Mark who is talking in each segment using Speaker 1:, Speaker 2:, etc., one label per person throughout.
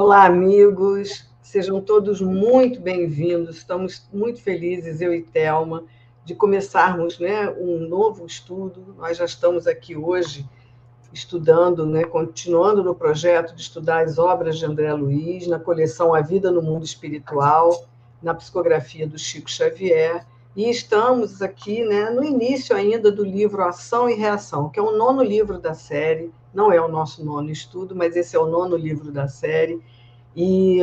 Speaker 1: Olá, amigos, sejam todos muito bem-vindos. Estamos muito felizes, eu e Thelma, de começarmos, um novo estudo. Nós já estamos aqui hoje estudando, continuando no projeto de estudar as obras de André Luiz, na coleção A Vida no Mundo Espiritual, na psicografia do Chico Xavier, e estamos aqui, no início ainda do livro Ação e Reação, que é o 9º livro da série. Não é o nosso 9º estudo, mas esse é o 9º livro da série. E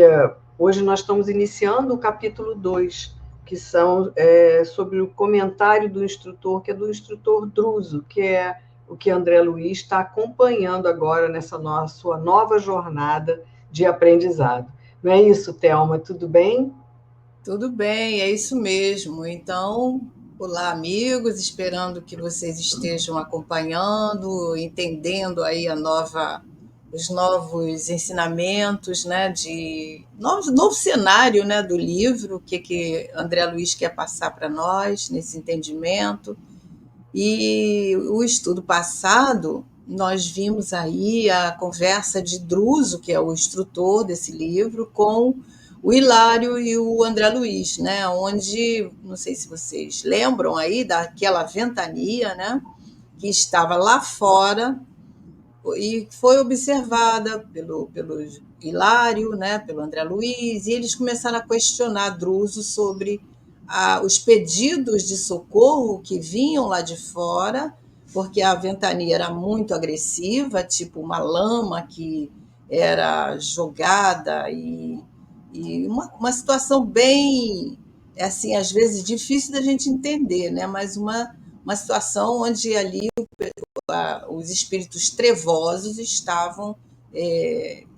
Speaker 1: hoje nós estamos iniciando o capítulo 2, que são sobre o comentário do instrutor, que é do instrutor Druso, que é o que André Luiz está acompanhando agora nessa sua nova jornada de aprendizado. Não é isso, Thelma? Tudo bem?
Speaker 2: Tudo bem, é isso mesmo. Então, olá, amigos, esperando que vocês estejam acompanhando, entendendo aí os novos ensinamentos, novo cenário, do livro, o que André Luiz quer passar para nós nesse entendimento. E o estudo passado, nós vimos aí a conversa de Druso, que é o instrutor desse livro, com o Hilário e o André Luiz, onde, não sei se vocês lembram aí daquela ventania, que estava lá fora e foi observada pelo Hilário, pelo André Luiz, e eles começaram a questionar Druso sobre os pedidos de socorro que vinham lá de fora, porque a ventania era muito agressiva, tipo uma lama que era jogada e uma situação bem, assim, às vezes difícil da gente entender, mas uma situação onde ali os espíritos trevosos estavam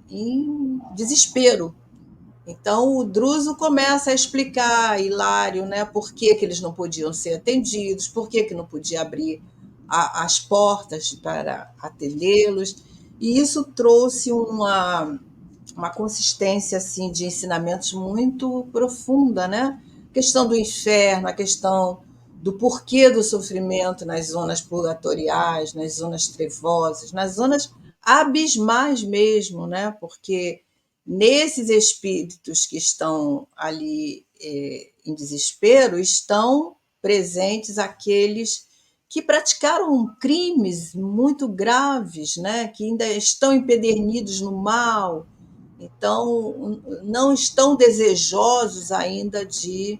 Speaker 2: em desespero. Então, o Druso começa a explicar a Hilário, por que eles não podiam ser atendidos, por que não podia abrir as portas para atendê-los. E isso trouxe uma consistência assim, de ensinamentos muito profunda, A questão do inferno, a questão do porquê do sofrimento nas zonas purgatoriais, nas zonas trevosas, nas zonas abismais mesmo, Porque nesses espíritos que estão ali em desespero estão presentes aqueles que praticaram crimes muito graves, que ainda estão empedernidos no mal, então não estão desejosos ainda de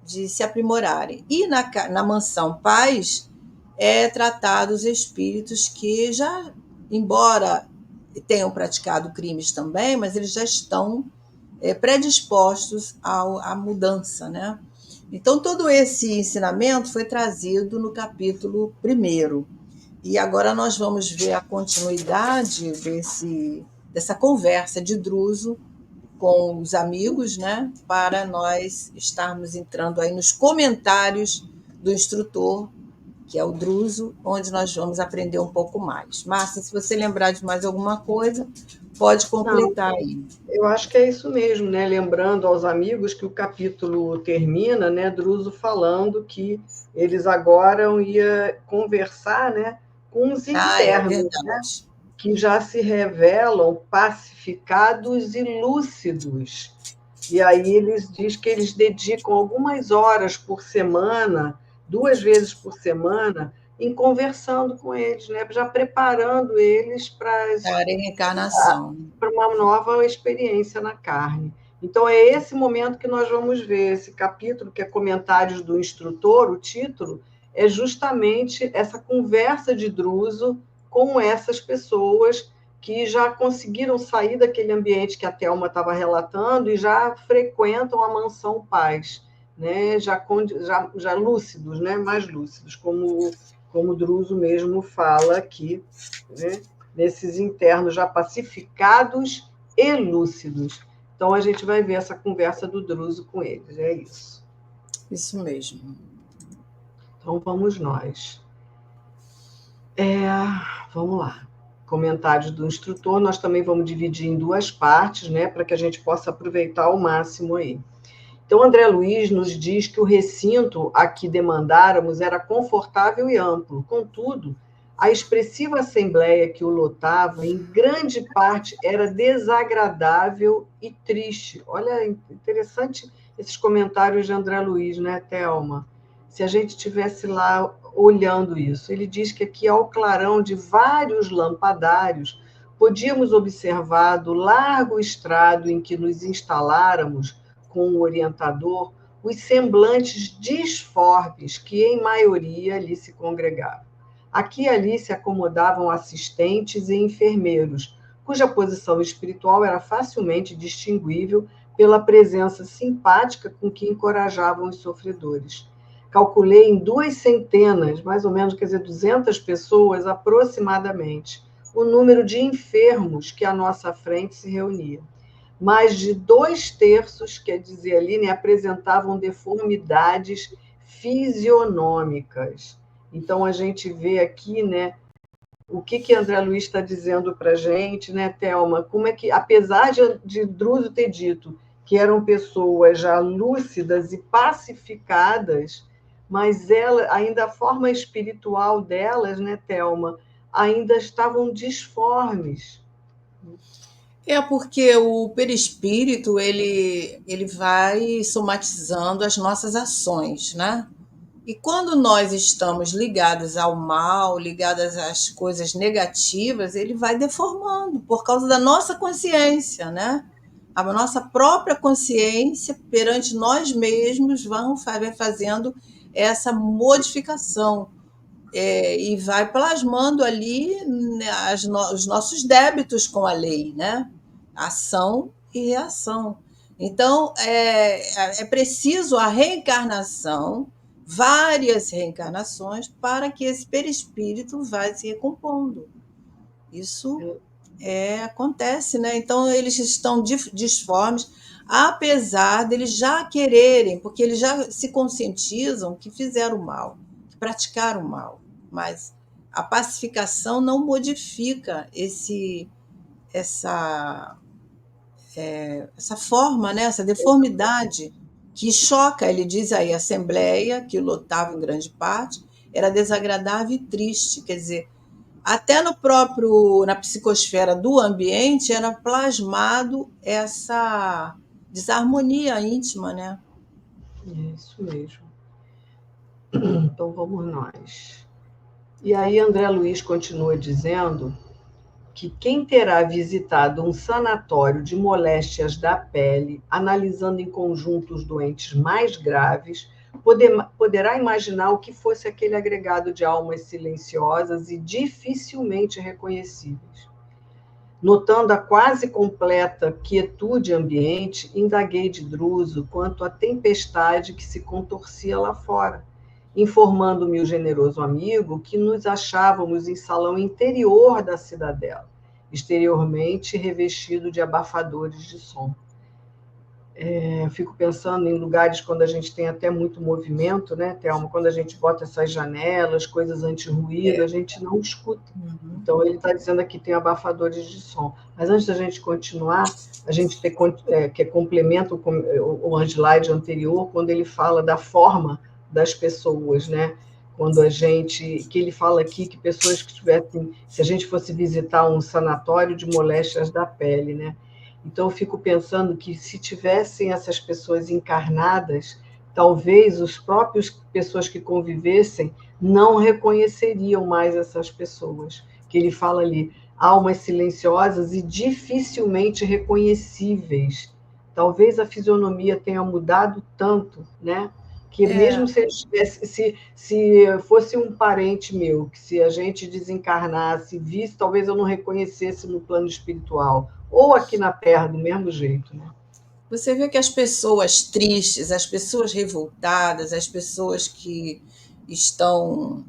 Speaker 2: se aprimorarem. E na mansão Paz é tratado os espíritos que já, embora tenham praticado crimes também, mas eles já estão predispostos à mudança, Então, todo esse ensinamento foi trazido no capítulo 1º. E agora nós vamos ver a continuidade dessa conversa de Druso com os amigos, para nós estarmos entrando aí nos comentários do instrutor, que é o Druso, onde nós vamos aprender um pouco mais. Márcia, se você lembrar de mais alguma coisa, pode completar aí.
Speaker 1: Eu acho que é isso mesmo, Lembrando aos amigos que o capítulo termina, Druso falando que eles agora iam conversar, com os internos, que já se revelam pacificados e lúcidos. E aí eles diz que eles dedicam algumas horas por semana, 2 vezes por semana, em conversando com eles, já preparando eles para
Speaker 2: a reencarnação,
Speaker 1: para uma nova experiência na carne. Então, é esse momento que nós vamos ver. Esse capítulo, que é Comentários do Instrutor, o título, é justamente essa conversa de Druso com essas pessoas que já conseguiram sair daquele ambiente que a Thelma estava relatando e já frequentam a mansão Paz, já lúcidos, mais lúcidos, como o Druso mesmo fala aqui, nesses internos já pacificados e lúcidos. Então, a gente vai ver essa conversa do Druso com eles, é isso.
Speaker 2: Isso mesmo.
Speaker 1: Então, vamos nós. Vamos lá. Comentários do instrutor, nós também vamos dividir em 2 partes, para que a gente possa aproveitar ao máximo aí. Então, André Luiz nos diz que o recinto a que demandáramos era confortável e amplo, contudo, A expressiva assembleia que o lotava, em grande parte, era desagradável e triste. Olha, interessante esses comentários de André Luiz, né, Thelma? Se a gente estivesse lá olhando isso. Ele diz que aqui, ao clarão de vários lampadários, podíamos observar do largo estrado em que nos instaláramos com o orientador os semblantes disformes que, em maioria, ali se congregavam. Aqui e ali se acomodavam assistentes e enfermeiros, cuja posição espiritual era facilmente distinguível pela presença simpática com que encorajavam os sofredores. Calculei em 200, mais ou menos, quer dizer, 200 pessoas aproximadamente, o número de enfermos que à nossa frente se reunia. Mais de 2/3, quer dizer ali, né, apresentavam deformidades fisionômicas. Então, a gente vê aqui, né, o que André Luiz está dizendo para a gente, né, Thelma? Como é que, apesar de Druso ter dito que eram pessoas já lúcidas e pacificadas, mas ainda a forma espiritual delas, né, Thelma, ainda estavam disformes.
Speaker 2: É porque o perispírito ele vai somatizando as nossas ações, né? E quando nós estamos ligados ao mal, ligadas às coisas negativas, ele vai deformando por causa da nossa consciência, né? A nossa própria consciência perante nós mesmos vai fazendo essa modificação e vai plasmando ali, né, os nossos débitos com a lei, né? Ação e reação. Então, é preciso a reencarnação, várias reencarnações, para que esse perispírito vá se recompondo. Isso acontece, né? Então, eles estão disformes, apesar deles já quererem, porque eles já se conscientizam que fizeram mal, que praticaram mal. Mas a pacificação não modifica essa forma, né? Essa deformidade que choca. Ele diz aí, a assembleia, que lotava em grande parte, era desagradável e triste. Quer dizer, até na psicosfera do ambiente era plasmado essa desarmonia íntima, né?
Speaker 1: É isso mesmo. Então vamos nós. E aí André Luiz continua dizendo que quem terá visitado um sanatório de moléstias da pele, analisando em conjunto os doentes mais graves, poderá imaginar o que fosse aquele agregado de almas silenciosas e dificilmente reconhecíveis. Notando a quase completa quietude ambiente, indaguei de Druso quanto à tempestade que se contorcia lá fora, informando-me o generoso amigo que nos achávamos em salão interior da cidadela, exteriormente revestido de abafadores de som. Eu fico pensando em lugares quando a gente tem até muito movimento, né, Thelma? Quando a gente bota essas janelas, coisas anti-ruído, a gente não escuta. Então, ele está dizendo aqui que tem abafadores de som. Mas antes da gente continuar, a gente que complementa o slide anterior, quando ele fala da forma das pessoas, né? Que ele fala aqui que pessoas que tivessem, se a gente fosse visitar um sanatório de moléstias da pele, né? Então, eu fico pensando que se tivessem essas pessoas encarnadas, talvez os próprios pessoas que convivessem não reconheceriam mais essas pessoas. Que ele fala ali, almas silenciosas e dificilmente reconhecíveis. Talvez a fisionomia tenha mudado tanto, né? Que mesmo se fosse um parente meu, que se a gente desencarnasse, visse, talvez eu não reconhecesse no plano espiritual, ou aqui na Terra, do mesmo jeito, né?
Speaker 2: Você vê que as pessoas tristes, as pessoas revoltadas, as pessoas que estão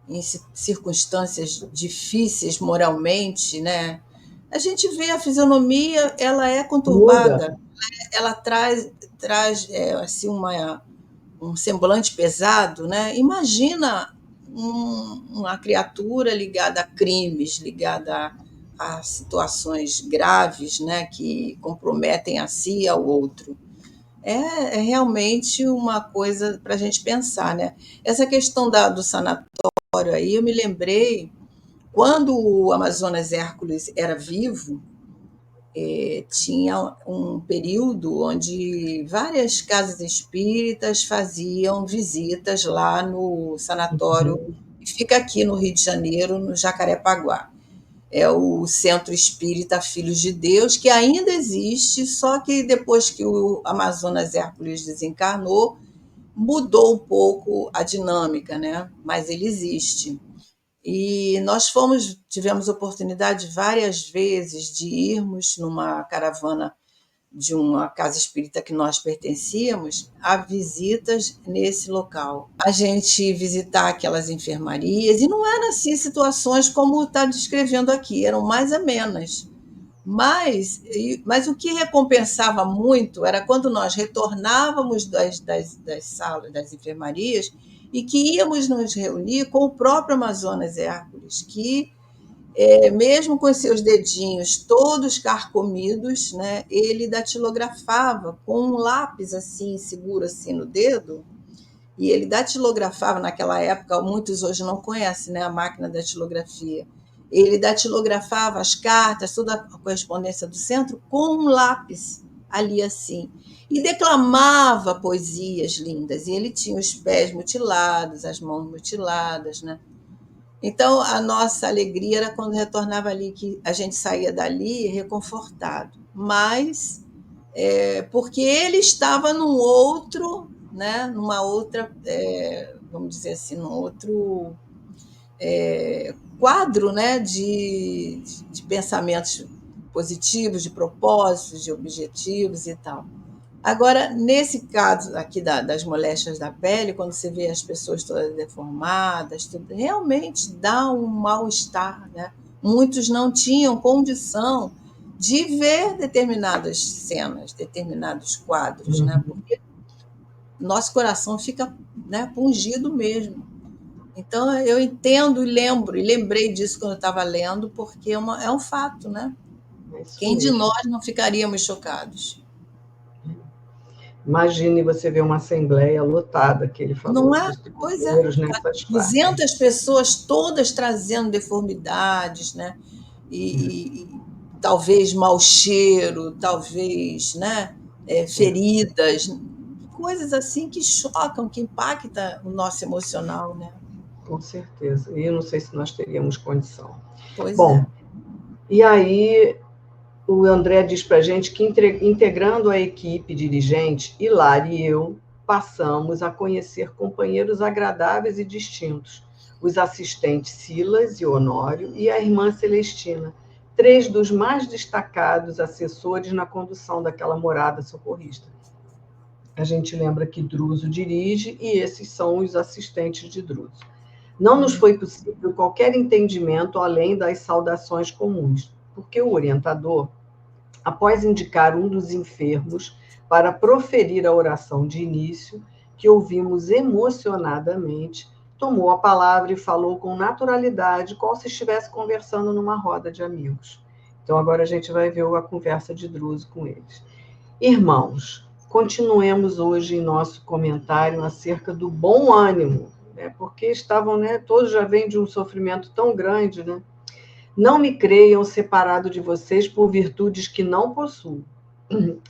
Speaker 2: em circunstâncias difíceis moralmente, né? A gente vê a fisionomia, ela é conturbada,
Speaker 1: Muda.
Speaker 2: ela traz assim um semblante pesado, né? Imagina uma criatura ligada a crimes, ligada a situações graves, né? Que comprometem a si e ao outro. É realmente uma coisa para a gente pensar, né? Essa questão do sanatório Aí eu me lembrei, quando o Amazonas Hércules era vivo, tinha um período onde várias casas espíritas faziam visitas lá no sanatório, que fica aqui no Rio de Janeiro, no Jacarepaguá. É o Centro Espírita Filhos de Deus, que ainda existe, só que depois que o Amazonas Hércules desencarnou, mudou um pouco a dinâmica, né? Mas ele existe. E nós tivemos oportunidade várias vezes de irmos numa caravana de uma casa espírita que nós pertencíamos a visitas nesse local. A gente visitar aquelas enfermarias, e não eram assim situações como está descrevendo aqui, eram mais amenas. Mas o que recompensava muito era quando nós retornávamos das salas, das enfermarias, e que íamos nos reunir com o próprio Amazonas Hércules, que, mesmo com seus dedinhos todos carcomidos, né, ele datilografava com um lápis assim, seguro assim no dedo, e ele datilografava naquela época, muitos hoje não conhecem, né, a máquina da datilografia. Ele datilografava as cartas, toda a correspondência do centro, com um lápis ali assim. E declamava poesias lindas. E ele tinha os pés mutilados, as mãos mutiladas, né? Então, a nossa alegria era quando retornava ali, que a gente saía dali reconfortado. Mas, porque ele estava num outro, né, numa outra, vamos dizer assim, num outro quadro, né, de pensamentos positivos, de propósitos, de objetivos e tal. Agora, nesse caso aqui das moléstias da pele, quando você vê as pessoas todas deformadas, tudo, realmente dá um mal-estar, né? Muitos não tinham condição de ver determinadas cenas, determinados quadros, né? Porque nosso coração fica, né, pungido mesmo. Então, eu entendo e lembrei disso quando eu estava lendo, porque é um fato, né? Quem de nós não ficaríamos chocados?
Speaker 1: Imagine você ver uma assembleia lotada, que ele falou,
Speaker 2: Não é?
Speaker 1: dos
Speaker 2: Pois é.
Speaker 1: nessas
Speaker 2: 200 pessoas todas trazendo deformidades, né? E talvez mau cheiro, talvez, né? Feridas, coisas assim que chocam, que impactam o nosso emocional, né?
Speaker 1: Com certeza. E eu não sei se nós teríamos condição.
Speaker 2: Pois
Speaker 1: Bom, e aí o André diz para a gente que, integrando a equipe dirigente, Hilário e eu passamos a conhecer companheiros agradáveis e distintos, os assistentes Silas e Honório e a irmã Celestina, 3 dos mais destacados assessores na condução daquela morada socorrista. A gente lembra que Druso dirige e esses são os assistentes de Druso. Não nos foi possível qualquer entendimento além das saudações comuns, porque o orientador, após indicar um dos enfermos para proferir a oração de início, que ouvimos emocionadamente, tomou a palavra e falou com naturalidade, como se estivesse conversando numa roda de amigos. Então, agora a gente vai ver a conversa de Druso com eles. Irmãos, continuemos hoje em nosso comentário acerca do bom ânimo, né? Porque estavam, né, todos já vêm de um sofrimento tão grande, né? Não me creiam separado de vocês por virtudes que não possuo.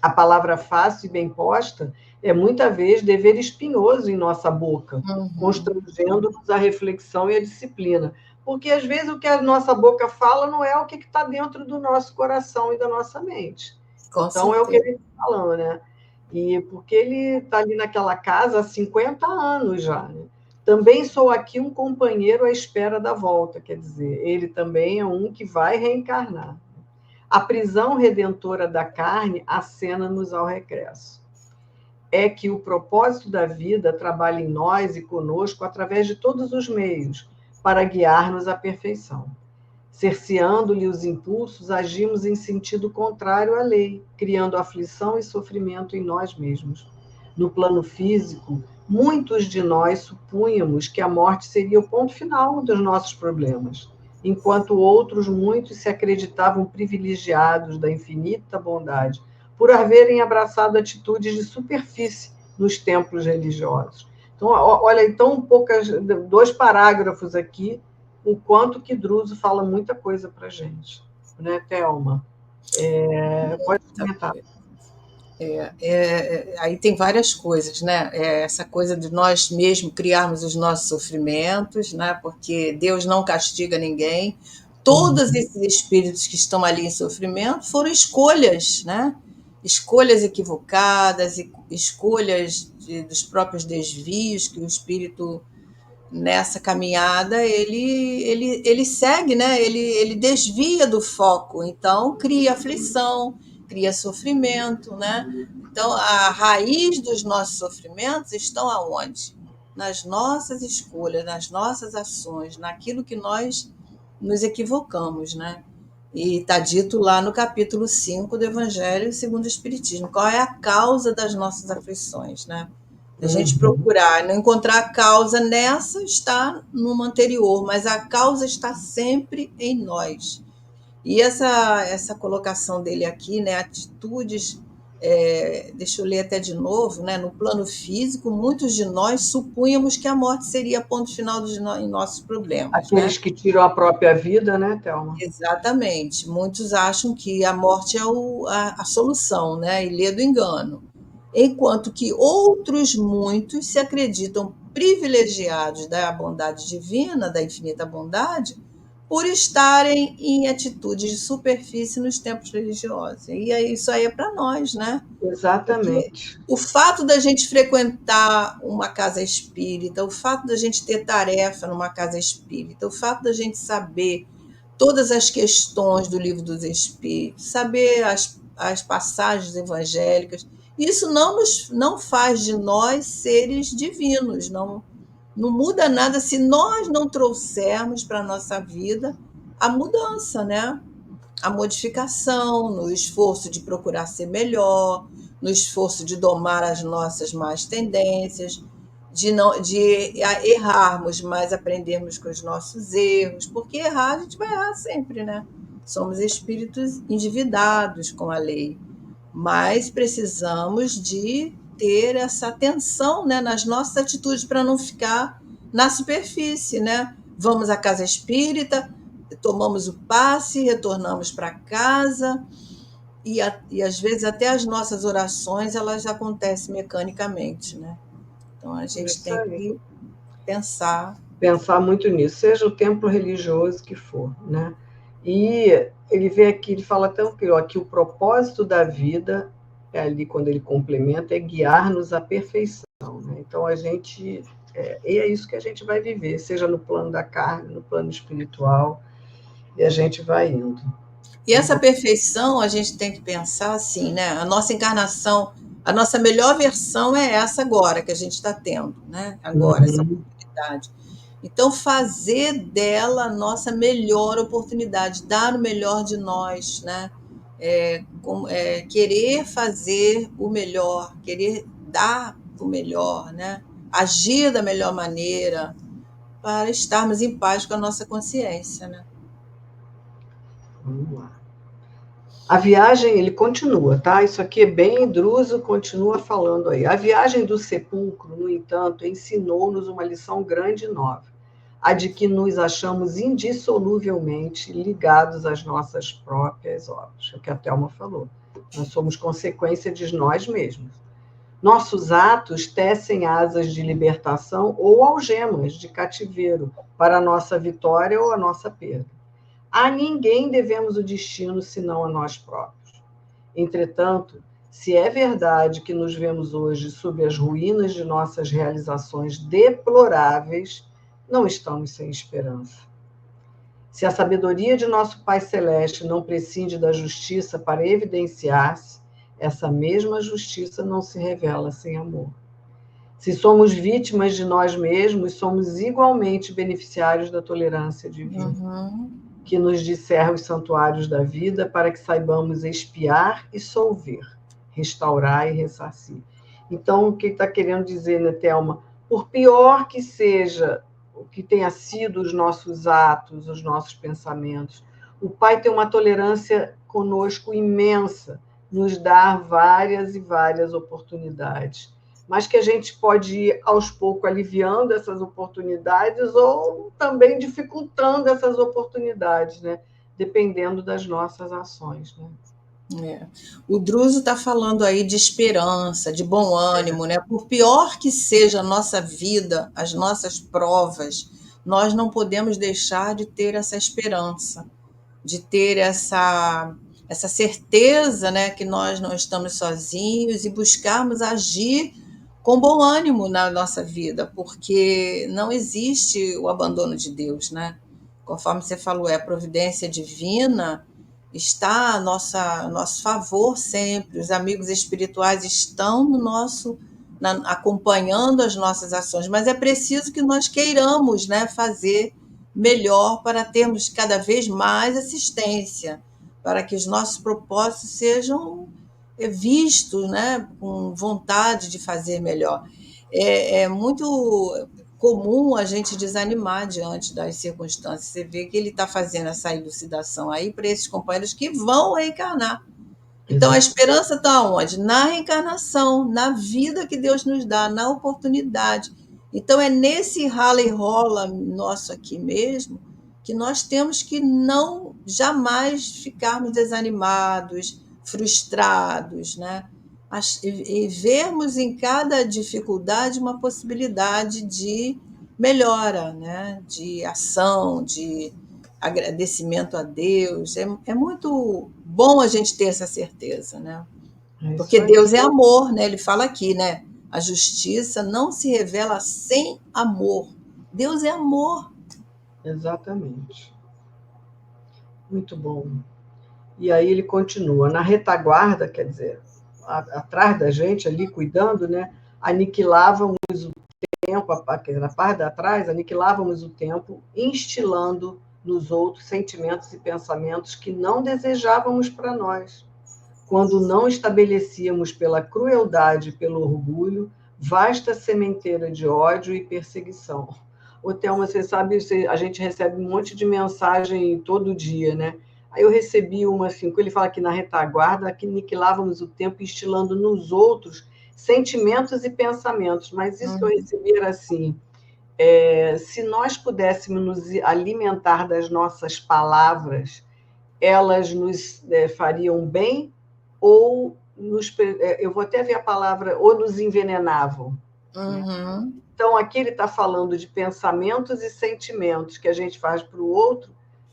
Speaker 1: A palavra fácil e bem posta é muita vez dever espinhoso em nossa boca, constrangendo-nos a reflexão e a disciplina. Porque às vezes o que a nossa boca fala não é o que está dentro do nosso coração e da nossa mente. Então é o que ele está falando, né? E porque ele está ali naquela casa há 50 anos já, né? Também sou aqui um companheiro à espera da volta, quer dizer, ele também é um que vai reencarnar. A prisão redentora da carne acena-nos ao regresso. É que o propósito da vida trabalha em nós e conosco através de todos os meios para guiar-nos à perfeição. Cerceando-lhe os impulsos, agimos em sentido contrário à lei, criando aflição e sofrimento em nós mesmos. No plano físico, muitos de nós supunhamos que a morte seria o ponto final dos nossos problemas, enquanto outros muitos se acreditavam privilegiados da infinita bondade, por haverem abraçado atitudes de superfície nos templos religiosos, Então, olha, então, 2 parágrafos aqui, o quanto que Druso fala muita coisa para a gente, né, Thelma? Pode comentar.
Speaker 2: Aí tem várias coisas, né? Essa coisa de nós mesmos criarmos os nossos sofrimentos, né? Porque Deus não castiga ninguém. Todos esses espíritos que estão ali em sofrimento foram escolhas, né? Escolhas equivocadas, escolhas dos próprios desvios que o espírito nessa caminhada ele segue, né? Ele desvia do foco, então cria aflição, cria sofrimento, né? Então a raiz dos nossos sofrimentos estão aonde? Nas nossas escolhas, nas nossas ações, naquilo que nós nos equivocamos, né? E está dito lá no capítulo 5 do Evangelho segundo o Espiritismo, qual é a causa das nossas aflições, né? A gente procurar, não encontrar a causa nessa, está numa anterior, mas a causa está sempre em nós. E essa colocação dele aqui, né, atitudes, deixa eu ler até de novo, né, no plano físico, muitos de nós supunhamos que a morte seria ponto final em nossos problemas.
Speaker 1: Aqueles, né, que tiram a própria vida, né, Thelma?
Speaker 2: Exatamente. Muitos acham que a morte é a solução, né, ilha do engano. Enquanto que outros muitos se acreditam privilegiados da bondade divina, da infinita bondade, por estarem em atitudes de superfície nos tempos religiosos. E isso aí é para nós, né?
Speaker 1: Exatamente.
Speaker 2: Porque o fato da gente frequentar uma casa espírita, o fato da gente ter tarefa numa casa espírita, o fato da gente saber todas as questões do Livro dos Espíritos, saber as passagens evangélicas, isso não faz de nós seres divinos, não muda nada se nós não trouxermos para a nossa vida a mudança, né? A modificação, no esforço de procurar ser melhor, no esforço de domar as nossas más tendências, de errarmos, mas aprendermos com os nossos erros, porque errar a gente vai errar sempre, né? Somos espíritos endividados com a lei, mas precisamos de ter essa atenção, né, nas nossas atitudes para não ficar na superfície, né? Vamos à casa espírita, tomamos o passe, retornamos para casa e às vezes até as nossas orações elas acontecem mecanicamente, né? Então a gente tem que pensar
Speaker 1: muito nisso, seja o templo religioso que for, né? E ele vê aqui, ele fala tão que o propósito da vida, ali quando ele complementa, é guiar-nos à perfeição, né? Então a gente é isso que a gente vai viver, seja no plano da carne, no plano espiritual, e a gente vai indo.
Speaker 2: E essa perfeição a gente tem que pensar assim, né? A nossa encarnação, a nossa melhor versão é essa agora que a gente está tendo, né? Agora, essa oportunidade. Então, fazer dela a nossa melhor oportunidade, dar o melhor de nós, né? Querer fazer o melhor, querer dar o melhor, né? Agir da melhor maneira para estarmos em paz com a nossa consciência, né?
Speaker 1: Vamos lá. A viagem, ele continua, tá? Isso aqui é bem Druso, continua falando aí. A viagem do sepulcro, no entanto, ensinou-nos uma lição grande e nova, a de que nos achamos indissoluvelmente ligados às nossas próprias obras. É o que a Thelma falou. Nós somos consequência de nós mesmos. Nossos atos tecem asas de libertação ou algemas de cativeiro para a nossa vitória ou a nossa perda. A ninguém devemos o destino senão a nós próprios. Entretanto, se é verdade que nos vemos hoje sob as ruínas de nossas realizações deploráveis, não estamos sem esperança. Se a sabedoria de nosso Pai Celeste não prescinde da justiça para evidenciar-se, essa mesma justiça não se revela sem amor. Se somos vítimas de nós mesmos, somos igualmente beneficiários da tolerância divina, que nos disserra os santuários da vida para que saibamos expiar e solver, restaurar e ressarcir. Então, o que está querendo dizer, né, Thelma? Por pior que seja o que tenha sido os nossos atos, os nossos pensamentos, o Pai tem uma tolerância conosco imensa, nos dá várias e várias oportunidades mas que a gente pode ir aos poucos aliviando essas oportunidades ou também dificultando essas oportunidades, né? Dependendo das nossas ações, né?
Speaker 2: É. O Druso está falando aí de esperança, de bom ânimo, né? Por pior que seja a nossa vida, as nossas provas, nós não podemos deixar de ter essa esperança, de ter essa certeza, né, que nós não estamos sozinhos e buscarmos agir com bom ânimo na nossa vida, porque não existe o abandono de Deus, né? Conforme você falou, é a providência divina está a nosso favor sempre. Os amigos espirituais estão no nosso acompanhando as nossas ações, mas é preciso que nós queiramos, né, fazer melhor para termos cada vez mais assistência, para que os nossos propósitos sejam vistos, né, com vontade de fazer melhor. É muito comum a gente desanimar diante das circunstâncias. Você vê que ele está fazendo essa elucidação aí para esses companheiros que vão reencarnar. Então, a esperança está onde? Na reencarnação, na vida que Deus nos dá, na oportunidade. Então, é nesse rala e rola nosso aqui mesmo que nós temos que não jamais ficarmos desanimados, frustrados, né? E vermos em cada dificuldade uma possibilidade de melhora, né? De ação, de agradecimento a Deus. É muito bom a gente ter essa certeza, né? Porque Deus é amor, né? Ele fala aqui, né? A justiça não se revela sem amor. Deus é amor.
Speaker 1: Exatamente. Muito bom. E aí ele continua, na retaguarda, quer dizer, atrás da gente, ali cuidando, né? Aniquilávamos o tempo, na parte de trás, aniquilávamos o tempo, instilando nos outros sentimentos e pensamentos que não desejávamos para nós. Quando não estabelecíamos pela crueldade e pelo orgulho vasta sementeira de ódio e perseguição. Ô, Thelma, você sabe, a gente recebe um monte de mensagem todo dia, né? Aí eu recebi uma assim, que ele fala aqui na retaguarda, que aniquilávamos o tempo instilando nos outros sentimentos e pensamentos, mas isso que eu recebi era assim, se nós pudéssemos nos alimentar das nossas palavras, elas nos fariam bem ou eu vou até ver a palavra, ou nos envenenavam.
Speaker 2: Uhum.
Speaker 1: Então, aqui ele está falando de pensamentos e sentimentos que a gente faz para o outro,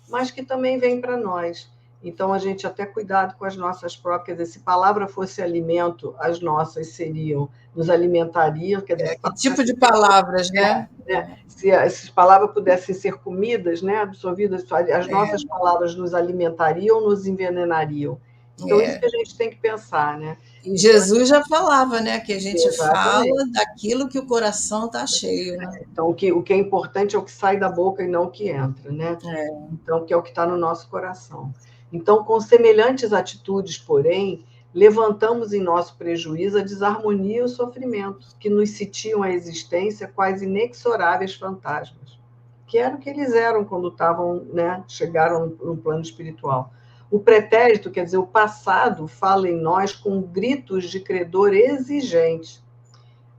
Speaker 1: mas que também vem para nós. Então, a gente até cuidado com as nossas próprias. Se palavra fosse alimento, as nossas seriam, nos alimentariam. Quer dizer,
Speaker 2: que tipo de palavras, né?
Speaker 1: Se essas palavras pudessem ser comidas, né, absorvidas, as nossas palavras nos alimentariam ou nos envenenariam. Então, isso que a gente tem que pensar, né?
Speaker 2: E Jesus já falava, né, que a gente
Speaker 1: Exatamente.
Speaker 2: fala daquilo que o coração está cheio, né?
Speaker 1: Então, o que é importante é o que sai da boca e não o que entra, né? Então, que é o que está no nosso coração. Então, com semelhantes atitudes, porém, levantamos em nosso prejuízo a desarmonia e o sofrimento, que nos sitiam a existência quais inexoráveis fantasmas, que era o que eles eram quando estavam, né, chegaram no plano espiritual. O pretérito, quer dizer, o passado, fala em nós com gritos de credor exigente,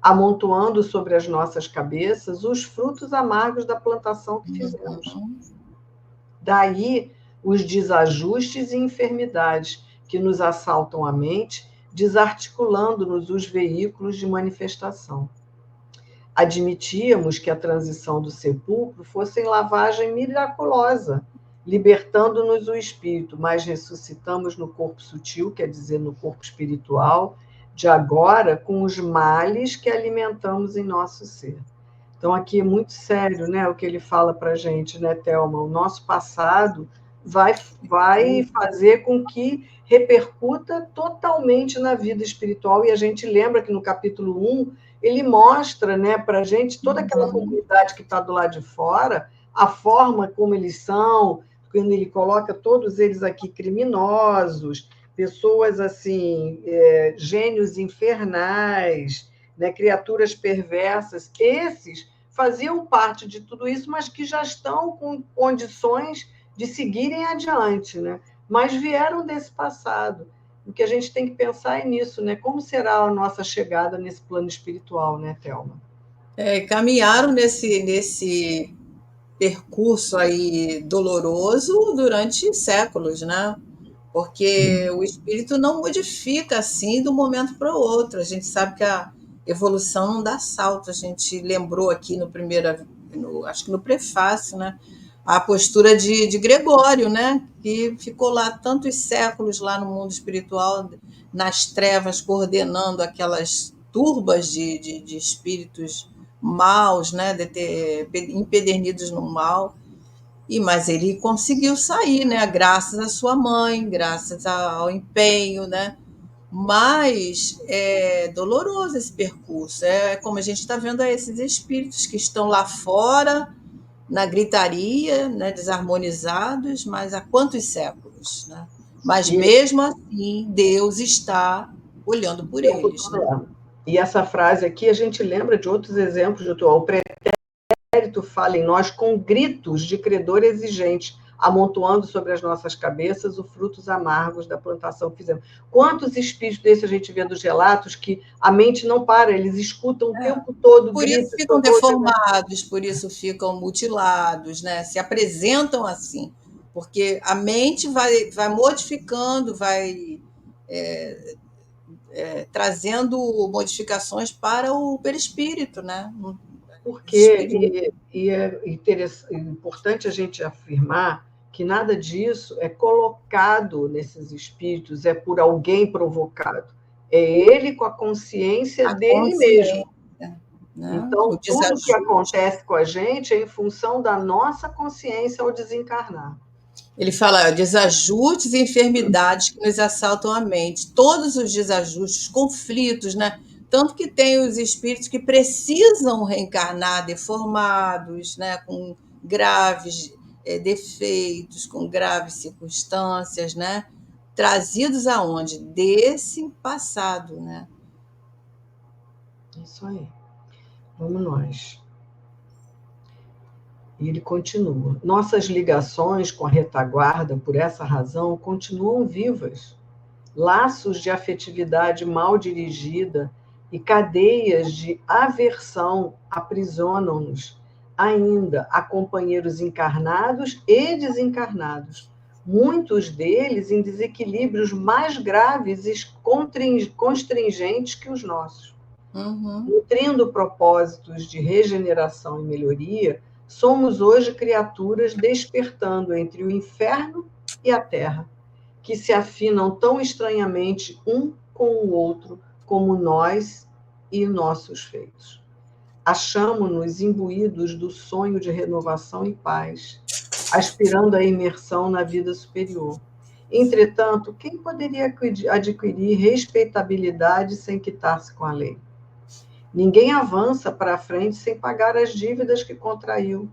Speaker 1: amontoando sobre as nossas cabeças os frutos amargos da plantação que fizemos. Daí os desajustes e enfermidades que nos assaltam a mente, desarticulando-nos os veículos de manifestação. Admitíamos que a transição do sepulcro fosse em lavagem miraculosa, libertando-nos o espírito, mas ressuscitamos no corpo sutil, quer dizer, no corpo espiritual, de agora, com os males que alimentamos em nosso ser. Então, aqui é muito sério, né, o que ele fala para a gente, né, Thelma? O nosso passado vai fazer com que repercuta totalmente na vida espiritual, e a gente lembra que no capítulo 1, ele mostra, né, para a gente, toda aquela comunidade que está do lado de fora, a forma como eles são, quando ele coloca todos eles aqui criminosos, pessoas assim, gênios infernais, né, criaturas perversas, esses faziam parte de tudo isso, mas que já estão com condições de seguirem adiante, né? Mas vieram desse passado. o que a gente tem que pensar é nisso, né? Como será a nossa chegada nesse plano espiritual, né, Thelma?
Speaker 2: Caminharam nesse percurso aí doloroso durante séculos, né? Porque o espírito não modifica assim de um momento para o outro. A gente sabe que a evolução não dá salto. A gente lembrou aqui acho que no prefácio, né? A postura de Gregório, né? Que ficou lá tantos séculos lá no mundo espiritual, nas trevas, coordenando aquelas turbas de espíritos maus, né? Empedernidos no mal. Mas ele conseguiu sair, né? Graças à sua mãe, graças ao empenho, né? Mas é doloroso esse percurso. É como a gente está vendo esses espíritos que estão lá fora, na gritaria, né? Desarmonizados, mas há quantos séculos, né? Mas mesmo assim, Deus está olhando por eles, né?
Speaker 1: E essa frase aqui a gente lembra de outros exemplos de o pretérito fala em nós com gritos de credor exigente, amontoando sobre as nossas cabeças os frutos amargos da plantação que fizemos. Quantos espíritos desses a gente vê dos relatos que a mente não para, eles escutam o tempo todo,
Speaker 2: por
Speaker 1: gritos.
Speaker 2: Isso ficam deformados, por isso ficam mutilados, né? Se apresentam assim, porque a mente vai modificando, vai trazendo modificações para o perispírito, né?
Speaker 1: Porque é importante a gente afirmar que nada disso é colocado nesses espíritos, é por alguém provocado. É ele com a consciência dele mesmo. Né? Então, tudo que acontece com a gente é em função da nossa consciência ao desencarnar.
Speaker 2: Ele fala desajustes e enfermidades que nos assaltam a mente. Todos os desajustes, conflitos, né? Tanto que tem os espíritos que precisam reencarnar deformados, né? Com graves defeitos, com graves circunstâncias, né? Trazidos aonde? Desse passado, né?
Speaker 1: Isso aí. Vamos nós. E ele continua. Nossas ligações com a retaguarda, por essa razão, continuam vivas. Laços de afetividade mal dirigida e cadeias de aversão aprisionam-nos ainda a companheiros encarnados e desencarnados, muitos deles em desequilíbrios mais graves e constringentes que os nossos. Nutrindo propósitos de regeneração e melhoria, somos hoje criaturas despertando entre o inferno e a terra, que se afinam tão estranhamente um com o outro como nós e nossos feitos. Achamo-nos imbuídos do sonho de renovação e paz, aspirando à imersão na vida superior. Entretanto, quem poderia adquirir respeitabilidade sem quitar-se com a lei? Ninguém avança para a frente sem pagar as dívidas que contraiu.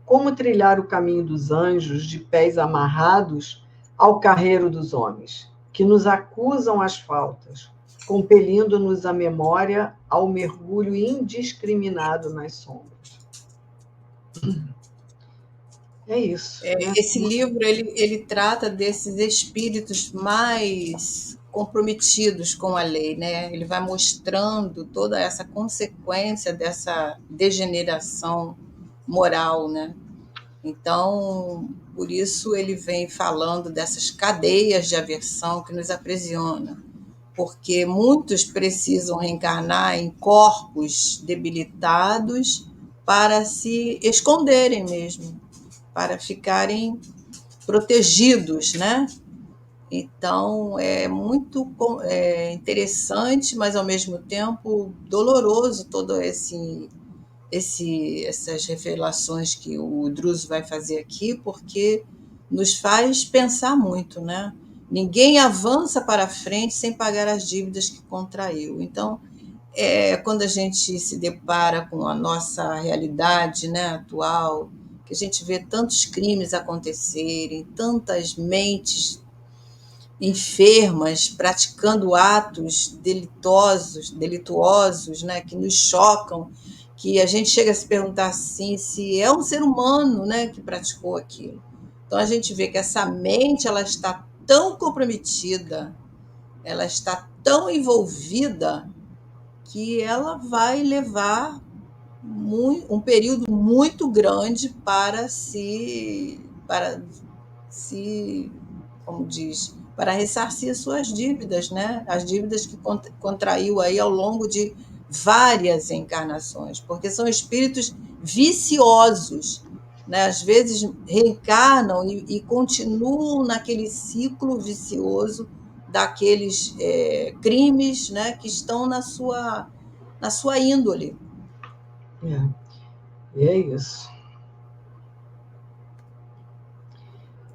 Speaker 1: Como trilhar o caminho dos anjos de pés amarrados ao carreiro dos homens, que nos acusam as faltas, compelindo-nos a memória ao mergulho indiscriminado nas sombras? É isso.
Speaker 2: Esse livro ele trata desses espíritos mais comprometidos com a lei, né? Ele vai mostrando toda essa consequência dessa degeneração moral, né? Então, por isso ele vem falando dessas cadeias de aversão que nos aprisionam, porque muitos precisam reencarnar em corpos debilitados para se esconderem mesmo, para ficarem protegidos, né? Então, é muito interessante, mas ao mesmo tempo doloroso todo essas revelações que o Druso vai fazer aqui, porque nos faz pensar muito, né? Ninguém avança para frente sem pagar as dívidas que contraiu. Então, quando a gente se depara com a nossa realidade, né, atual, que a gente vê tantos crimes acontecerem, tantas mentes enfermas praticando atos delituosos, né, que nos chocam, que a gente chega a se perguntar assim se é um ser humano, né, que praticou aquilo. Então a gente vê que essa mente ela está tão comprometida, ela está tão envolvida que ela vai levar um período muito grande como diz, para ressarcir suas dívidas, né? As dívidas que contraiu aí ao longo de várias encarnações, porque são espíritos viciosos, né? Às vezes reencarnam e continuam naquele ciclo vicioso daqueles crimes, né? Que estão na sua índole.
Speaker 1: E é isso.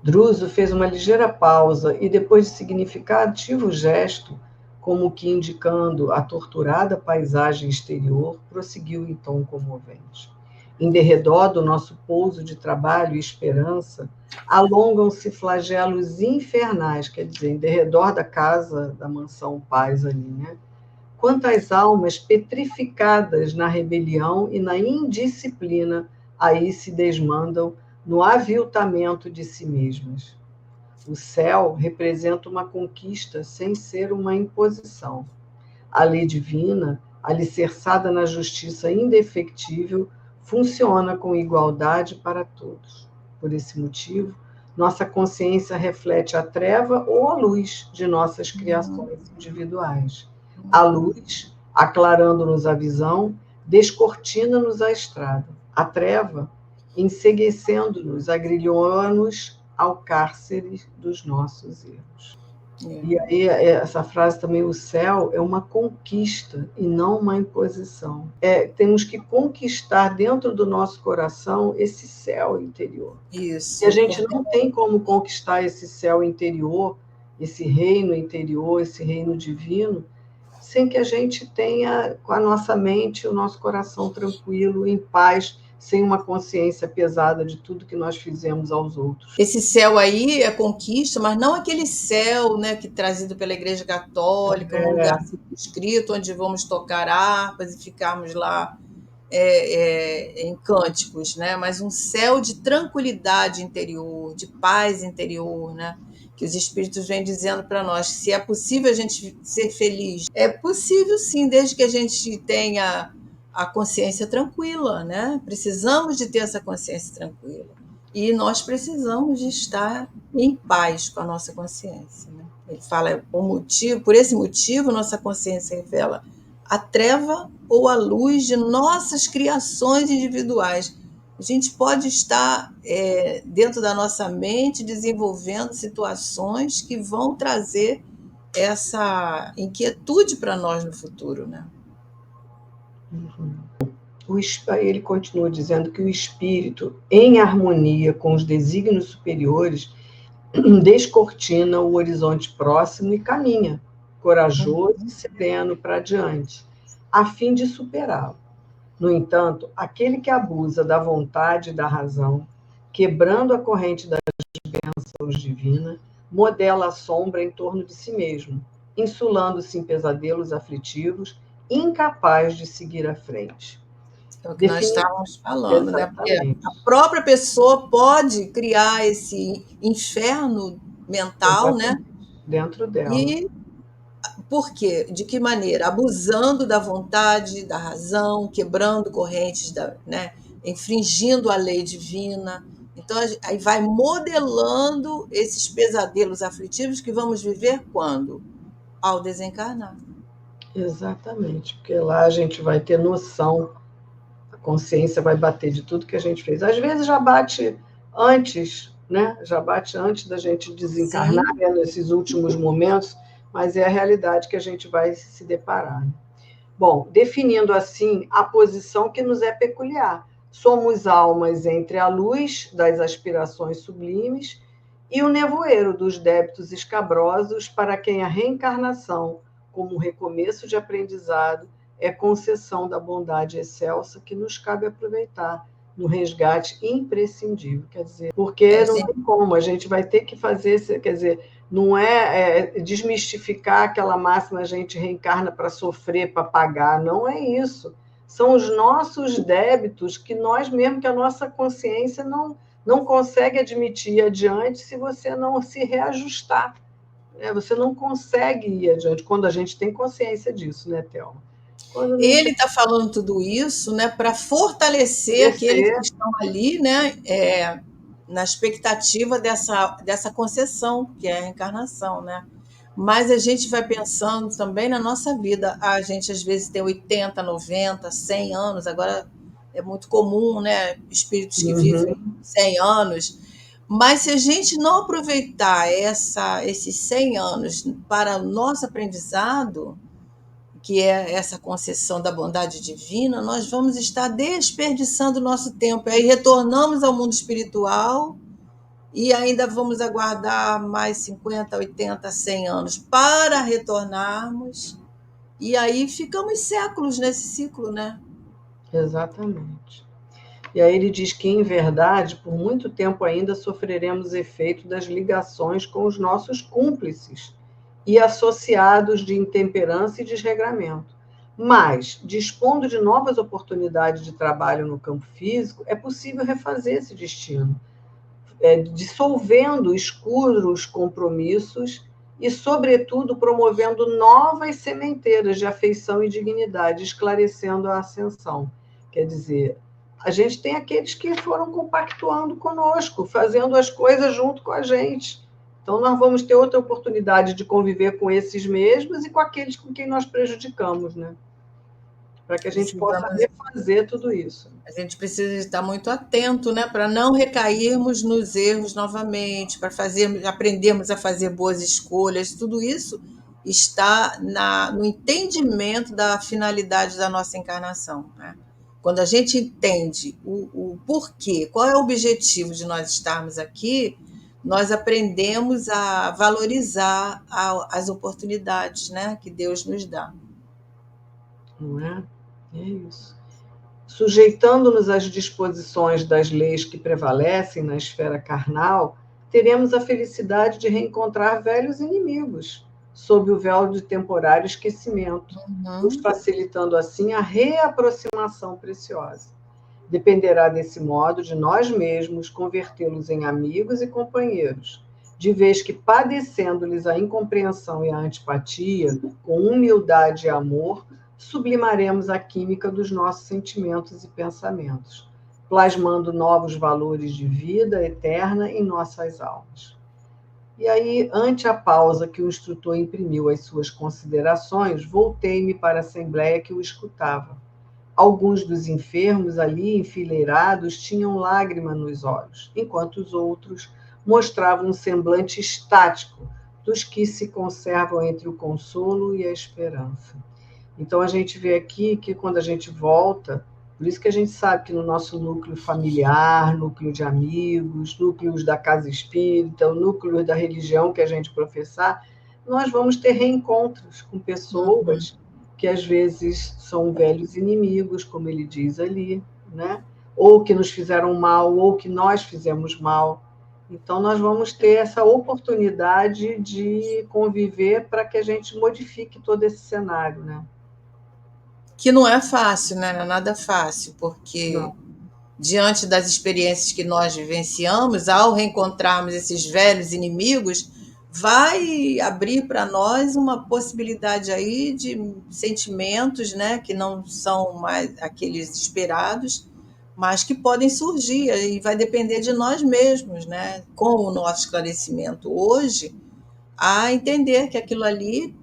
Speaker 1: Druso fez uma ligeira pausa e, depois de significativo gesto, como que indicando a torturada paisagem exterior, prosseguiu em tom comovente. Em derredor do nosso pouso de trabalho e esperança, alongam-se flagelos infernais, quer dizer, em derredor da casa, da mansão Paz ali, né? Quantas almas petrificadas na rebelião e na indisciplina aí se desmandam no aviltamento de si mesmas. O céu representa uma conquista sem ser uma imposição. A lei divina, alicerçada na justiça indefectível, funciona com igualdade para todos. Por esse motivo, nossa consciência reflete a treva ou a luz de nossas criações individuais. A luz, aclarando-nos a visão, descortina-nos a estrada. A treva, enceguecendo-nos, agrilhoa-nos ao cárcere dos nossos erros. E aí, essa frase também, o céu é uma conquista e não uma imposição. Temos que conquistar dentro do nosso coração esse céu interior.
Speaker 2: Isso.
Speaker 1: E a gente não tem como conquistar esse céu interior, esse reino interior, esse reino divino, sem que a gente tenha com a nossa mente, o nosso coração tranquilo, em paz, sem uma consciência pesada de tudo que nós fizemos aos outros.
Speaker 2: Esse céu aí é conquista, mas não aquele céu, né, que trazido pela Igreja Católica, um lugar escrito onde vamos tocar harpas e ficarmos lá em cânticos, né? Mas um céu de tranquilidade interior, de paz interior, né? Que os espíritos vêm dizendo para nós, se é possível a gente ser feliz. É possível sim, desde que a gente tenha a consciência tranquila, né? Precisamos de ter essa consciência tranquila. E nós precisamos de estar em paz com a nossa consciência, né? Ele fala, por esse motivo, nossa consciência revela a treva ou a luz de nossas criações individuais. A gente pode estar dentro da nossa mente desenvolvendo situações que vão trazer essa inquietude para nós no futuro, né?
Speaker 1: Ele continua dizendo que o espírito, em harmonia com os desígnios superiores, descortina o horizonte próximo e caminha, corajoso e sereno para adiante, a fim de superá-lo. No entanto, aquele que abusa da vontade e da razão, quebrando a corrente das bênçãos divinas, modela a sombra em torno de si mesmo, insulando-se em pesadelos aflitivos, incapaz de seguir à frente.
Speaker 2: É o que nós estávamos falando, né? Porque a própria pessoa pode criar esse inferno mental, né?
Speaker 1: Dentro dela.
Speaker 2: E por quê? De que maneira? Abusando da vontade, da razão, quebrando correntes, né? Infringindo a lei divina. Então, aí vai modelando esses pesadelos aflitivos que vamos viver quando? Ao desencarnar.
Speaker 1: Exatamente, porque lá a gente vai ter noção, a consciência vai bater de tudo que a gente fez. Às vezes já bate antes, né? Já bate antes da gente desencarnar, né? Nesses últimos momentos, mas é a realidade que a gente vai se deparar. Bom, definindo assim a posição que nos é peculiar. Somos almas entre a luz das aspirações sublimes e o nevoeiro dos débitos escabrosos, para quem a reencarnação, como recomeço de aprendizado, é concessão da bondade excelsa que nos cabe aproveitar no resgate imprescindível. Quer dizer, porque não tem como, a gente vai ter que fazer, quer dizer, não é desmistificar aquela máxima, a gente reencarna para sofrer, para pagar, não é isso. São os nossos débitos que nós mesmo, que a nossa consciência não consegue admitir adiante se você não se reajustar. Você não consegue ir adiante quando a gente tem consciência disso, né, Thelma? Quando não
Speaker 2: Ele
Speaker 1: tem
Speaker 2: está falando tudo isso, né, para fortalecer aqueles que
Speaker 1: conhecer,
Speaker 2: estão ali, né, na expectativa dessa concessão, que é a reencarnação, né? Mas a gente vai pensando também na nossa vida. A gente às vezes tem 80, 90, 100 anos, agora é muito comum, né, espíritos que vivem
Speaker 1: uhum,
Speaker 2: 100 anos. Mas se a gente não aproveitar esses 100 anos para o nosso aprendizado, que é essa concessão da bondade divina, nós vamos estar desperdiçando o nosso tempo. Aí retornamos ao mundo espiritual e ainda vamos aguardar mais 50, 80, 100 anos para retornarmos. E aí ficamos séculos nesse ciclo, né?
Speaker 1: exatamente. E aí ele diz que, em verdade, por muito tempo ainda sofreremos efeito das ligações com os nossos cúmplices e associados de intemperança e desregramento. Mas, dispondo de novas oportunidades de trabalho no campo físico, é possível refazer esse destino, dissolvendo escuros compromissos e, sobretudo, promovendo novas sementeiras de afeição e dignidade, esclarecendo a ascensão. Quer dizer, a gente tem aqueles que foram compactuando conosco, fazendo as coisas junto com a gente. Então, nós vamos ter outra oportunidade de conviver com esses mesmos e com aqueles com quem nós prejudicamos, né? Para que a gente possa
Speaker 2: Precisamos,
Speaker 1: refazer tudo isso.
Speaker 2: a gente precisa estar muito atento, né, para não recairmos nos erros novamente, para aprendermos a fazer boas escolhas. Tudo isso está no entendimento da finalidade da nossa encarnação, né? Quando a gente entende o porquê, qual é o objetivo de nós estarmos aqui, nós aprendemos a valorizar as oportunidades, né, que Deus nos dá.
Speaker 1: Não é? É isso. Sujeitando-nos às disposições das leis que prevalecem na esfera carnal, teremos a felicidade de reencontrar velhos inimigos, sob o véu de temporário esquecimento, nos
Speaker 2: Uhum.
Speaker 1: facilitando assim a reaproximação preciosa. Dependerá desse modo de nós mesmos convertê-los em amigos e companheiros, de vez que, padecendo-lhes a incompreensão e a antipatia, com humildade e amor, sublimaremos a química dos nossos sentimentos e pensamentos, plasmando novos valores de vida eterna em nossas almas. E aí, ante a pausa que o instrutor imprimiu às suas considerações, voltei-me para a assembleia que o escutava. Alguns dos enfermos ali enfileirados tinham lágrima nos olhos, enquanto os outros mostravam um semblante estático dos que se conservam entre o consolo e a esperança. Então a gente vê aqui que quando a gente volta, por isso que a gente sabe que no nosso núcleo familiar, núcleo de amigos, núcleos da casa espírita, o núcleo da religião que a gente professar, nós vamos ter reencontros com
Speaker 2: Uhum.
Speaker 1: pessoas que às vezes são velhos inimigos, como ele diz ali, né? Ou que nos fizeram mal, ou que nós fizemos mal. Então, nós vamos ter essa oportunidade de conviver para que a gente modifique todo esse cenário, né?
Speaker 2: Que não é fácil, né? Não é nada fácil, porque
Speaker 1: Não.
Speaker 2: diante das experiências que nós vivenciamos, ao reencontrarmos esses velhos inimigos, vai abrir para nós uma possibilidade aí de sentimentos, né, que não são mais aqueles esperados, mas que podem surgir e vai depender de nós mesmos, né, com o nosso esclarecimento hoje, a entender que aquilo ali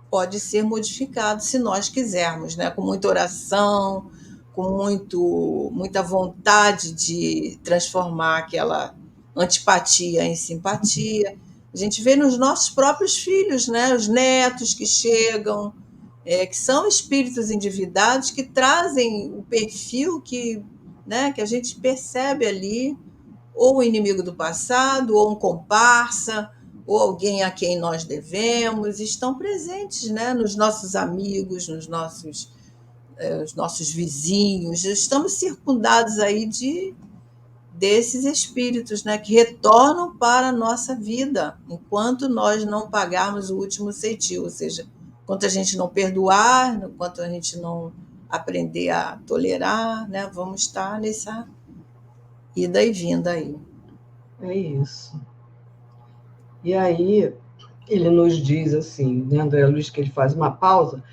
Speaker 2: pode ser modificado se nós quisermos, né? Com muita oração, com muita vontade de transformar aquela antipatia em simpatia. A gente vê nos nossos próprios filhos, né? Os netos que chegam, que são espíritos endividados que trazem o perfil né, que a gente percebe ali, ou um inimigo do passado, ou um comparsa, ou alguém a quem nós devemos, estão presentes, né, nos nossos amigos, os nossos vizinhos. Estamos circundados aí desses espíritos, né, que retornam para a nossa vida, enquanto nós não pagarmos o último ceitil, ou seja, enquanto a gente não perdoar, enquanto a gente não aprender a tolerar, né, vamos estar nessa ida e vinda aí.
Speaker 1: É isso. E aí, ele nos diz assim, né, André Luiz, que ele faz uma pausa.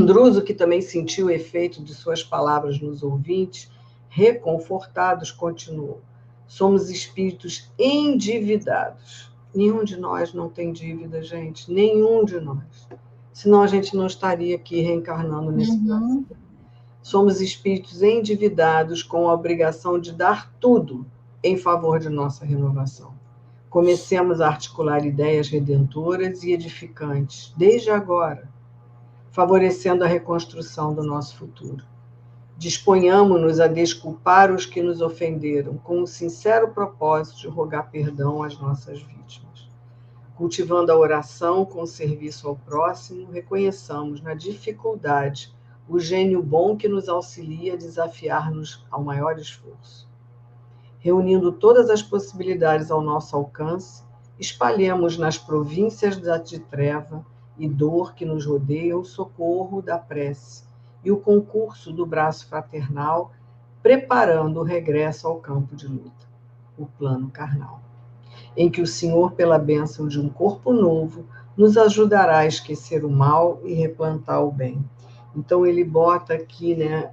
Speaker 1: Druso, que também sentiu o efeito de suas palavras nos ouvintes, reconfortados, continuou. Somos espíritos endividados. Nenhum de nós não tem dívida, gente. Nenhum de nós. Senão a gente não estaria aqui reencarnando nesse planeta. Somos espíritos endividados com a obrigação de dar tudo em favor de nossa renovação. Comecemos a articular ideias redentoras e edificantes, desde agora, favorecendo a reconstrução do nosso futuro. Disponhamos-nos a desculpar os que nos ofenderam, com o sincero propósito de rogar perdão às nossas vítimas. Cultivando a oração com serviço ao próximo, reconheçamos na dificuldade o gênio bom que nos auxilia a desafiar-nos ao maior esforço. Reunindo todas as possibilidades ao nosso alcance, espalhemos nas províncias de treva e dor que nos rodeiam o socorro da prece e o concurso do braço fraternal, preparando o regresso ao campo de luta, o plano carnal, em que o Senhor, pela bênção de um corpo novo, nos ajudará a esquecer o mal e replantar o bem. Então ele bota aqui, né,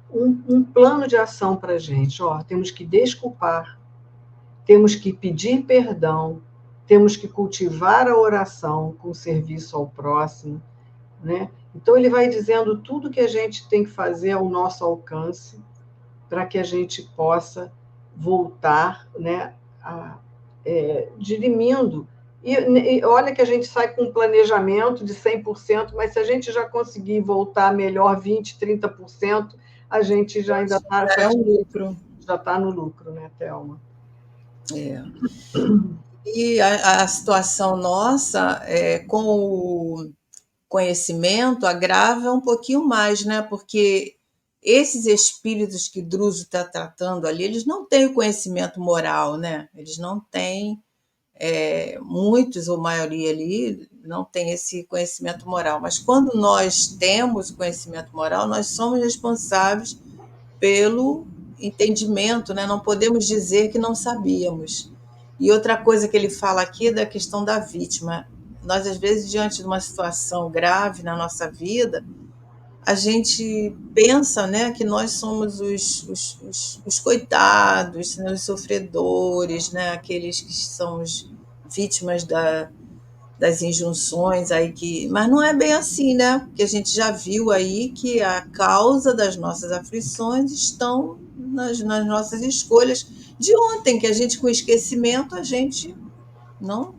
Speaker 1: um plano de ação para a gente. Temos que desculpar, temos que pedir perdão, temos que cultivar a oração com serviço ao próximo, né? Então ele vai dizendo tudo que a gente tem que fazer ao nosso alcance para que a gente possa voltar, né, dirimindo. E olha que a gente sai com um planejamento de 100%, mas se a gente já conseguir voltar melhor 20%, 30%, a gente já ainda está...
Speaker 2: É um lucro.
Speaker 1: Já está no lucro, né, Thelma?
Speaker 2: E a situação nossa, com o conhecimento, agrava um pouquinho mais, né? Porque esses espíritos que Druso está tratando ali, eles não têm o conhecimento moral, né? Eles não têm, muitos ou maioria ali, não tem esse conhecimento moral. Mas quando nós temos o conhecimento moral, nós somos responsáveis pelo entendimento, né? Não podemos dizer que não sabíamos. E outra coisa que ele fala aqui é da questão da vítima. Nós, às vezes, diante de uma situação grave na nossa vida, a gente pensa, né, que nós somos os coitados, né, os sofredores, né, aqueles que são vítimas das injunções aí mas não é bem assim, né? Porque a gente já viu aí que a causa das nossas aflições estão nas nossas escolhas de ontem, que a gente, com esquecimento, a gente não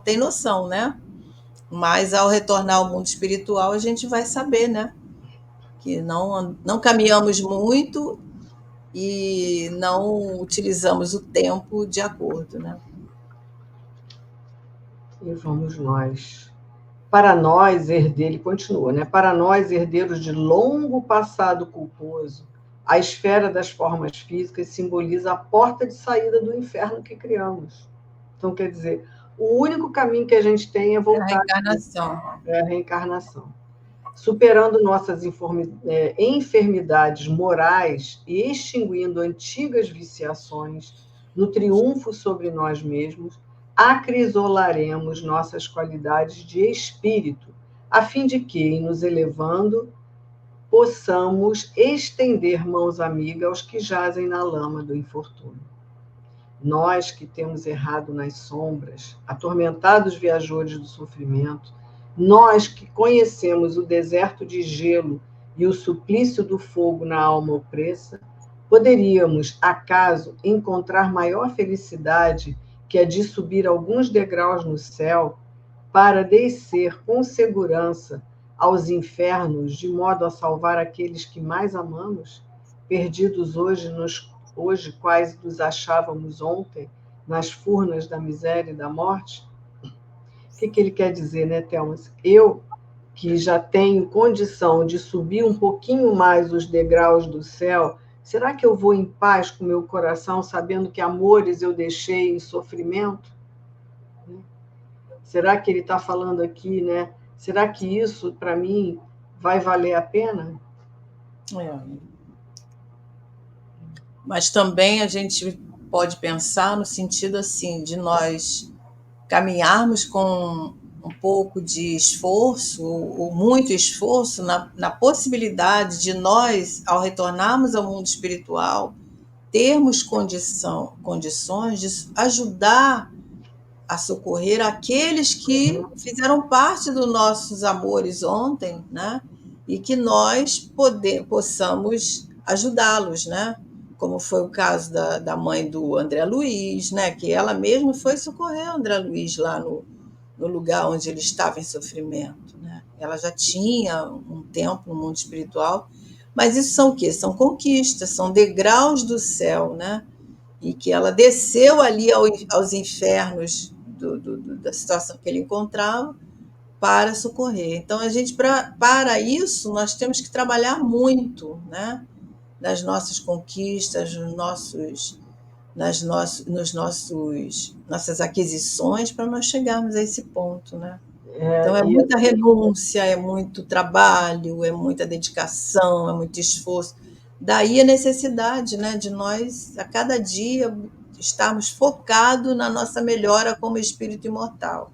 Speaker 2: tem noção, né? Mas ao retornar ao mundo espiritual, a gente vai saber, né? Que não caminhamos muito e não utilizamos o tempo de acordo, né?
Speaker 1: E vamos nós. Para nós, ele continua, né? Para nós, herdeiros de longo passado culposo, a esfera das formas físicas simboliza a porta de saída do inferno que criamos. Então, quer dizer, o único caminho que a gente tem é voltar.
Speaker 2: É a reencarnação.
Speaker 1: É a reencarnação. Superando nossas enfermidades morais e extinguindo antigas viciações no triunfo sobre nós mesmos, acrisolaremos nossas qualidades de espírito, a fim de que, em nos elevando, possamos estender mãos amigas aos que jazem na lama do infortúnio. Nós que temos errado nas sombras, atormentados viajores do sofrimento, nós que conhecemos o deserto de gelo e o suplício do fogo na alma opressa, poderíamos, acaso, encontrar maior felicidade que a de subir alguns degraus no céu para descer com segurança aos infernos, de modo a salvar aqueles que mais amamos, perdidos hoje quais nos achávamos ontem, nas furnas da miséria e da morte? O que ele quer dizer, né, Thelma? Eu, que já tenho condição de subir um pouquinho mais os degraus do céu, será que eu vou em paz com meu coração, sabendo que amores eu deixei em sofrimento? Será que ele está falando aqui, né? Será que isso, para mim, vai valer a pena?
Speaker 2: Mas também a gente pode pensar no sentido assim, de nós caminharmos com um pouco de esforço, ou muito esforço, na possibilidade de nós, ao retornarmos ao mundo espiritual, termos condições de ajudar a socorrer aqueles que fizeram parte dos nossos amores ontem, né? E que nós possamos ajudá-los, né? Como foi o caso da mãe do André Luiz, né? Que ela mesma foi socorrer o André Luiz lá no lugar onde ele estava em sofrimento, né? Ela já tinha um tempo no mundo espiritual, mas isso são o quê? São conquistas, são degraus do céu, né? E que ela desceu ali aos infernos da situação que ele encontrava para socorrer. Então, a gente, para isso, nós temos que trabalhar muito, né? Nas nossas conquistas, nossas aquisições, para nós chegarmos a esse ponto, né? Então, é muita renúncia, é muito trabalho, é muita dedicação, é muito esforço. Daí a necessidade, né, de nós, a cada dia, estarmos focados na nossa melhora como espírito imortal,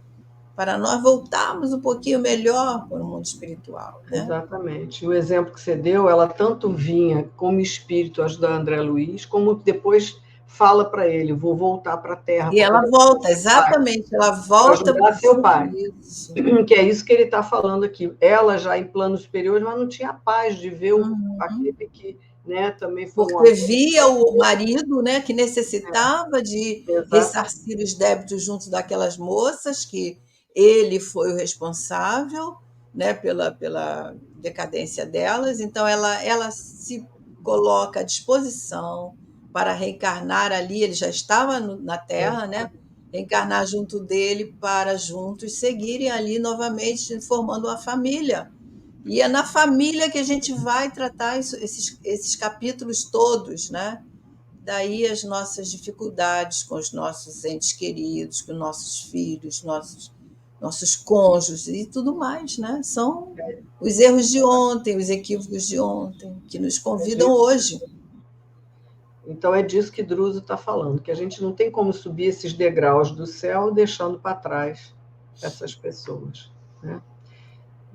Speaker 2: para nós voltarmos um pouquinho melhor para o mundo espiritual. Né?
Speaker 1: Exatamente. O exemplo que você deu, ela tanto vinha como espírito ajudar André Luiz, como depois fala para ele, vou voltar para a Terra.
Speaker 2: E ela volta, exatamente, ela volta
Speaker 1: para ajudar seu pai.
Speaker 2: Isso.
Speaker 1: Que é isso que ele está falando aqui. Ela já em planos superiores, mas não tinha paz de ver aquele que, né, também foi
Speaker 2: porque via o marido, né, que necessitava de ressarcir os débitos junto daquelas moças, que ele foi o responsável, né, pela decadência delas. Então ela se coloca à disposição para reencarnar ali. Ele já estava na Terra, né, reencarnar junto dele para juntos seguirem ali novamente formando uma família. E é na família que a gente vai tratar esses capítulos todos, né? Daí as nossas dificuldades com os nossos entes queridos, com nossos filhos, nossos cônjuges e tudo mais, né? São os erros de ontem, os equívocos de ontem, que nos convidam hoje.
Speaker 1: Então é disso que Druso está falando, que a gente não tem como subir esses degraus do céu deixando para trás essas pessoas, né?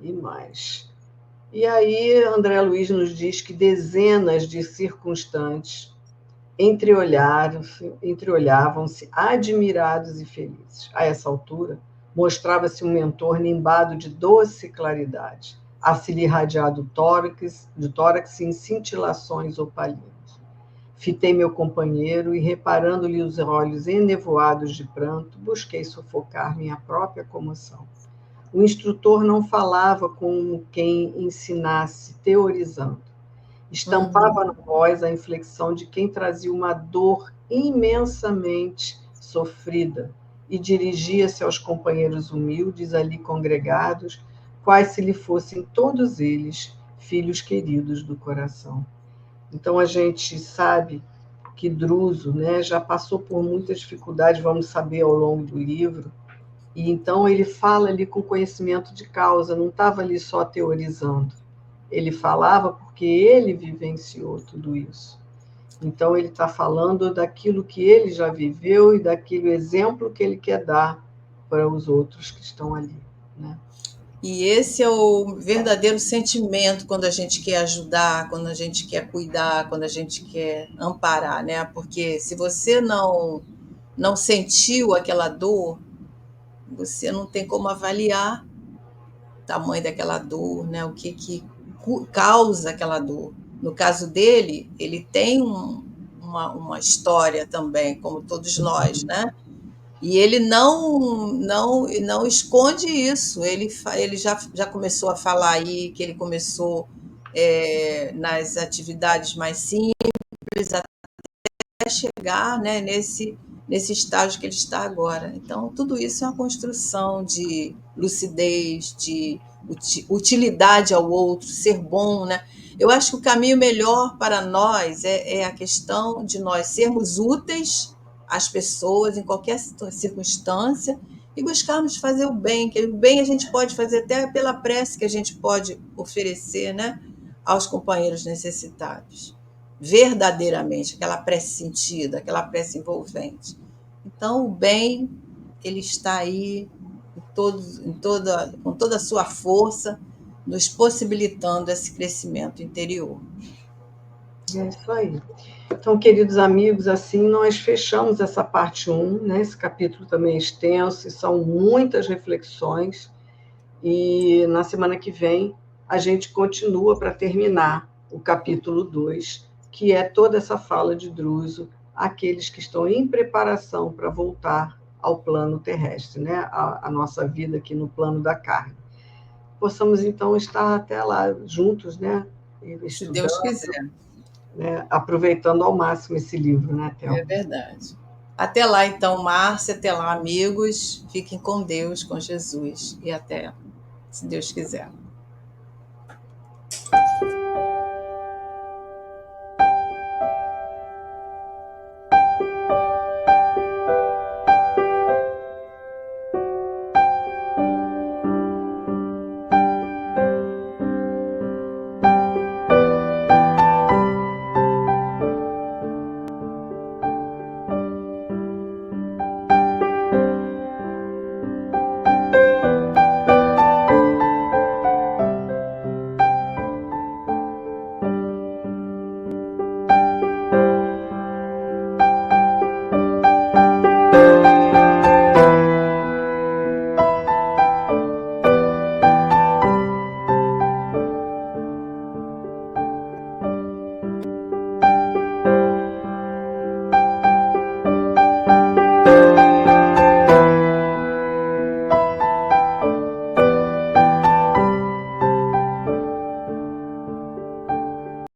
Speaker 1: E mais. E aí André Luiz nos diz que dezenas de circunstantes entreolhavam-se admirados e felizes. A essa altura, mostrava-se um mentor nimbado de doce claridade, a se lhe irradiar do tórax em cintilações opalinas. Fitei meu companheiro e, reparando-lhe os olhos enevoados de pranto, busquei sufocar minha própria comoção. O instrutor não falava como quem ensinasse, teorizando. Estampava na voz a inflexão de quem trazia uma dor imensamente sofrida e dirigia-se aos companheiros humildes ali congregados, quais se lhe fossem todos eles filhos queridos do coração. Então a gente sabe que Druso, né, já passou por muitas dificuldades, vamos saber ao longo do livro, e então ele fala ali com conhecimento de causa, não estava ali só teorizando. Ele falava porque ele vivenciou tudo isso. Então ele está falando daquilo que ele já viveu e daquele exemplo que ele quer dar para os outros que estão ali, né?
Speaker 2: E esse é o verdadeiro sentimento quando a gente quer ajudar, quando a gente quer cuidar, quando a gente quer amparar, né? Porque se você não sentiu aquela dor, você não tem como avaliar o tamanho daquela dor, né? O que causa aquela dor. No caso dele, ele tem uma história também, como todos nós, né? E ele não esconde isso. Ele já começou a falar aí que ele começou nas atividades mais simples até chegar, né, nesse estágio que ele está agora. Então, tudo isso é uma construção de lucidez, de utilidade ao outro, ser bom, né? Eu acho que o caminho melhor para nós é a questão de nós sermos úteis às pessoas em qualquer circunstância e buscarmos fazer o bem, que o bem a gente pode fazer até pela prece que a gente pode oferecer, né, aos companheiros necessitados. Verdadeiramente, aquela prece sentida, aquela prece envolvente. Então, o bem ele está aí com toda a sua força, nos possibilitando esse crescimento interior.
Speaker 1: É isso aí. Então, queridos amigos, assim nós fechamos essa parte 1, né? Esse capítulo também é extenso e são muitas reflexões. E na semana que vem a gente continua para terminar o capítulo 2, que é toda essa fala de Druso, aqueles que estão em preparação para voltar ao plano terrestre, né? A nossa vida aqui no plano da carne. Possamos, então, estar até lá juntos, né?
Speaker 2: Se Deus quiser.
Speaker 1: Né? Aproveitando ao máximo esse livro, né, Thelma?
Speaker 2: É verdade. Até lá, então, Márcia, até lá, amigos. Fiquem com Deus, com Jesus. E até, se Deus quiser.